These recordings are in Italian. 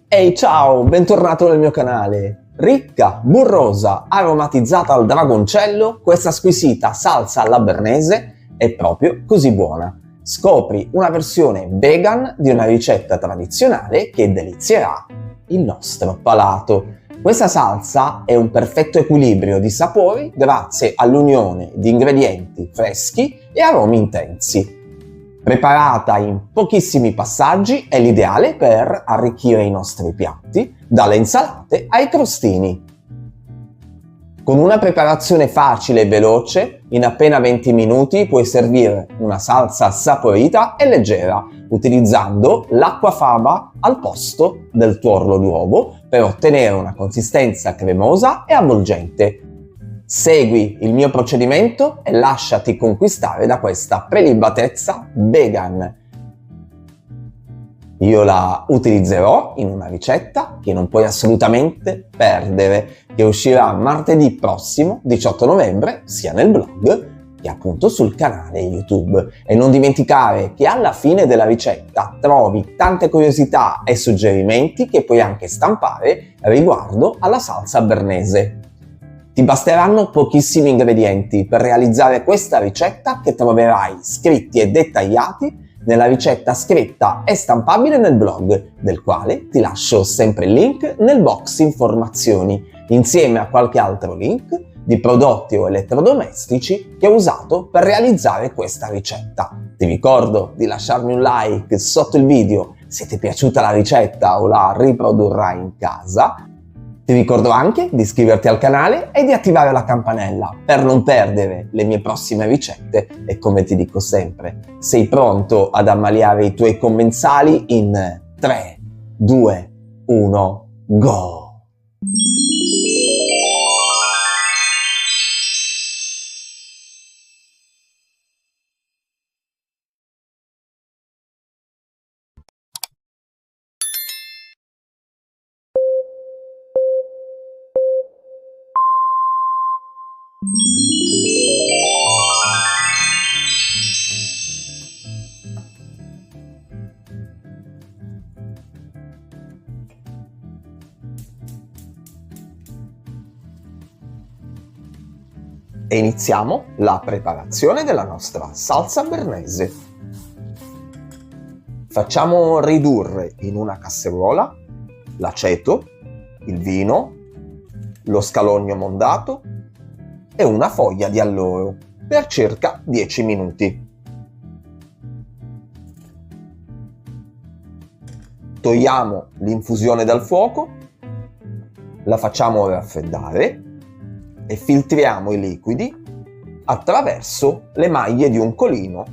Ehi ciao, bentornato nel mio canale. Ricca, burrosa, aromatizzata al dragoncello, questa squisita salsa alla bernese è proprio così buona. Scopri una versione vegan di una ricetta tradizionale che delizierà il nostro palato. Questa salsa è un perfetto equilibrio di sapori grazie all'unione di ingredienti freschi e aromi intensi. Preparata in pochissimi passaggi, è l'ideale per arricchire i nostri piatti, dalle insalate ai crostini. Con una preparazione facile e veloce, in appena 20 minuti puoi servire una salsa saporita e leggera, utilizzando l'acquafaba al posto del tuorlo d'uovo per ottenere una consistenza cremosa e avvolgente. Segui il mio procedimento e lasciati conquistare da questa prelibatezza vegan. Io la utilizzerò in una ricetta che non puoi assolutamente perdere, che uscirà martedì prossimo, 18 novembre, sia nel blog che appunto sul canale YouTube. E non dimenticare che alla fine della ricetta trovi tante curiosità e suggerimenti che puoi anche stampare riguardo alla salsa bernese. Ti basteranno pochissimi ingredienti per realizzare questa ricetta che troverai scritti e dettagliati nella ricetta scritta e stampabile nel blog, del quale ti lascio sempre il link nel box informazioni, insieme a qualche altro link di prodotti o elettrodomestici che ho usato per realizzare questa ricetta. Ti ricordo di lasciarmi un like sotto il video se ti è piaciuta la ricetta o la riprodurrai in casa. Ti ricordo anche di iscriverti al canale e di attivare la campanella per non perdere le mie prossime ricette e, come ti dico sempre, sei pronto ad ammaliare i tuoi commensali in 3, 2, 1, go! E iniziamo la preparazione della nostra salsa bernese. Facciamo ridurre in una casseruola l'aceto, il vino, lo scalogno mondato e una foglia di alloro per circa 10 minuti. Togliamo l'infusione dal fuoco, la facciamo raffreddare e filtriamo i liquidi attraverso le maglie di un colino.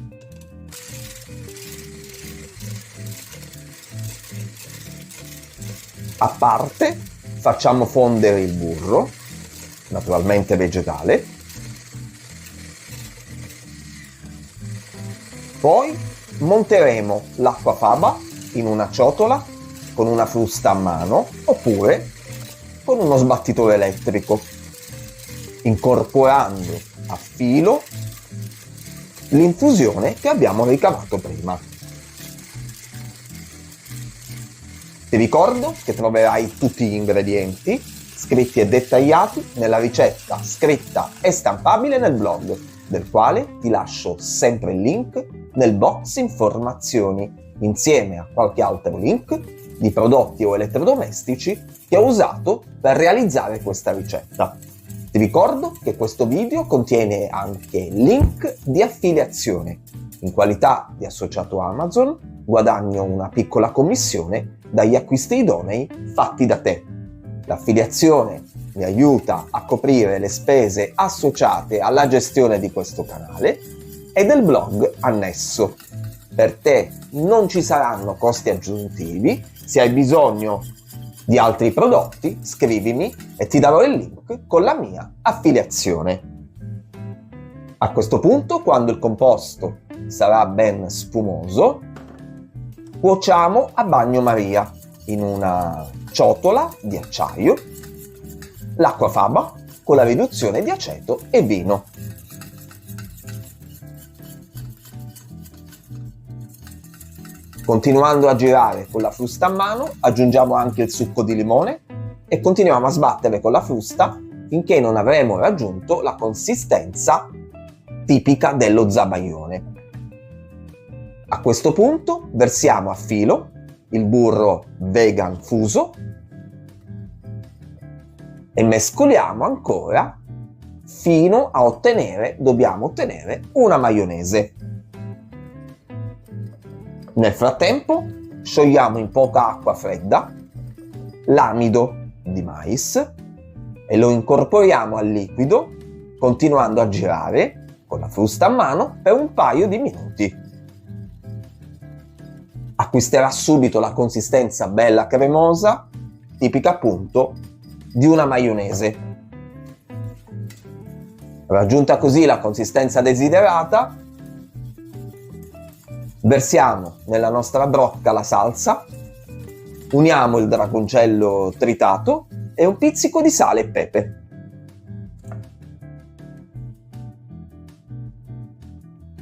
A parte facciamo fondere il burro, naturalmente vegetale. Poi monteremo l'acquafaba in una ciotola con una frusta a mano oppure con uno sbattitore elettrico, incorporando a filo l'infusione che abbiamo ricavato prima. Ti ricordo che troverai tutti gli ingredienti scritti e dettagliati nella ricetta scritta e stampabile nel blog, del quale ti lascio sempre il link nel box informazioni, insieme a qualche altro link di prodotti o elettrodomestici che ho usato per realizzare questa ricetta. Ti ricordo che questo video contiene anche link di affiliazione. In qualità di associato Amazon guadagno una piccola commissione dagli acquisti idonei fatti da te. L'affiliazione mi aiuta a coprire le spese associate alla gestione di questo canale e del blog annesso. Per te non ci saranno costi aggiuntivi. Se hai bisogno di altri prodotti, scrivimi e ti darò il link con la mia affiliazione. A questo punto, quando il composto sarà ben spumoso, cuociamo a bagnomaria in una ciotola di acciaio l'acquafaba con la riduzione di aceto e vino. Continuando a girare con la frusta a mano, aggiungiamo anche il succo di limone e continuiamo a sbattere con la frusta finché non avremo raggiunto la consistenza tipica dello zabaione. A questo punto versiamo a filo il burro vegan fuso e mescoliamo ancora fino a dobbiamo ottenere una maionese. Nel frattempo sciogliamo in poca acqua fredda l'amido di mais e lo incorporiamo al liquido continuando a girare con la frusta a mano per un paio di minuti. Acquisterà subito la consistenza bella cremosa, tipica appunto di una maionese. Raggiunta così la consistenza desiderata, versiamo nella nostra brocca la salsa, uniamo il dragoncello tritato e un pizzico di sale e pepe.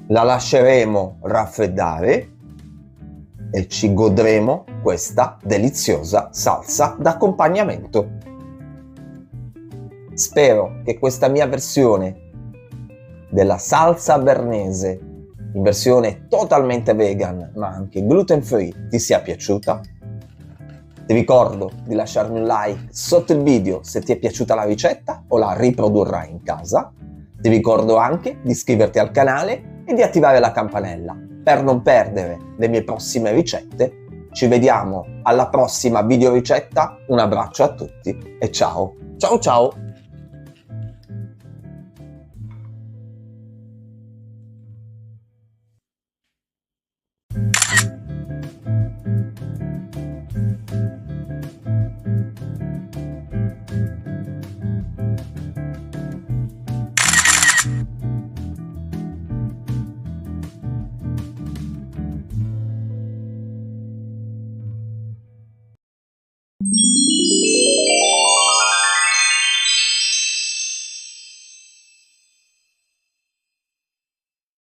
La lasceremo raffreddare e ci godremo questa deliziosa salsa d'accompagnamento. Spero che questa mia versione della salsa bernese in versione totalmente vegan ma anche gluten free ti sia piaciuta. Ti ricordo di lasciarmi un like sotto il video se ti è piaciuta la ricetta o la riprodurrai in casa. Ti ricordo anche di iscriverti al canale e di attivare la campanella per non perdere le mie prossime ricette. Ci vediamo alla prossima video ricetta. Un abbraccio a tutti e ciao ciao ciao!